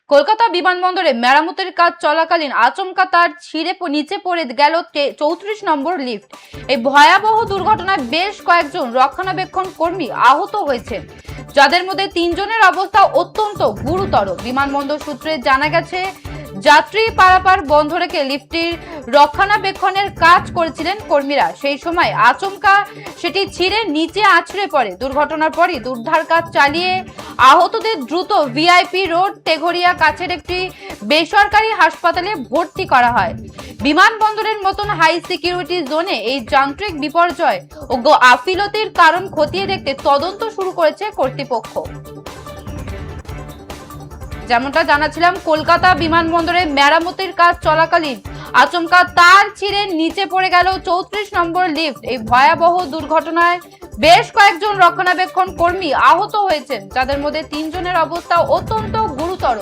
কলকাতা বিমানবন্দরে মেরামতের কাজ চলাকালীন আচমকা তার ছিঁড়ে নিচে পড়ে গেল 34 নম্বর লিফট। এই ভয়াবহ দুর্ঘটনায় বেশ কয়েকজন রক্ষণাবেক্ষণ কর্মী আহত হয়েছেন, যাদের মধ্যে 3 জনের অবস্থা অত্যন্ত গুরুতর। বিমানবন্দর সূত্রে জানা গেছে, যাত্রী পারাপার বন্ধ রেখে লিফটটির রক্ষণাবেক্ষণের কাজ করেছিলেন কর্মীরা। সেই সময় আচমকা সেটি ছিঁড়ে নিচে আছড়ে পড়ে। দুর্ঘটনার পরই উদ্ধার কাজ চালিয়ে আহতদের দ্রুত ভিআইপি রোড তেঘরিয়া কাছের একটি বেসরকারি হাসপাতালে ভর্তি করা হয়। বিমানবন্দরের মতন হাই সিকিউরিটি জোনে এই যান্ত্রিক বিপর্যয় ও গাফিলতির কারণ খতিয়ে দেখতে তদন্ত শুরু করেছে কর্তৃপক্ষ। যেমনটা জানাছিলাম, কলকাতা বিমানবন্দরে মেরামতের কাজ চলাকালীন আচমকা তার ছিঁড়ে নিচে পড়ে গেল 34 নম্বর লিফট। এই ভয়াবহ দুর্ঘটনায় বেশ কয়েকজন রক্ষণাবেক্ষণ কর্মী আহত হয়েছেন, যাদের মধ্যে 3 জনের অবস্থা অত্যন্ত গুরুতর।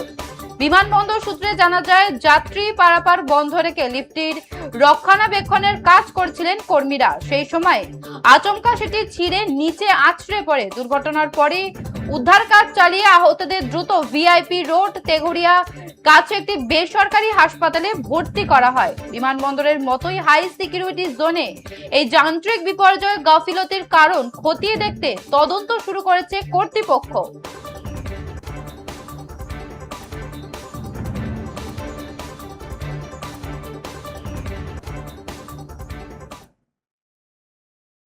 বিমানবন্দর সূত্রে জানা যায়, যাত্রী পারাপার বন্ধ রেখে লিফটটির রক্ষণাবেক্ষণের কাজ করছিলেন কর্মীরা। সেই সময় আচমকা সেটি ছিঁড়ে নিচে আছড়ে পড়ে। দুর্ঘটনার পরে উদ্ধার কাজ চালিয়ে আহতদের দ্রুত ভিআইপি রোড তেঘরিয়া কাছে একটি বেসরকারি হাসপাতালে ভর্তি করা হয়। বিমানবন্দরের মতোই হাই সিকিউরিটি জোনে এই যান্ত্রিক বিপর্যয় গাফিলতির কারণ খতিয়ে দেখতে তদন্ত শুরু করেছে কর্তৃপক্ষ।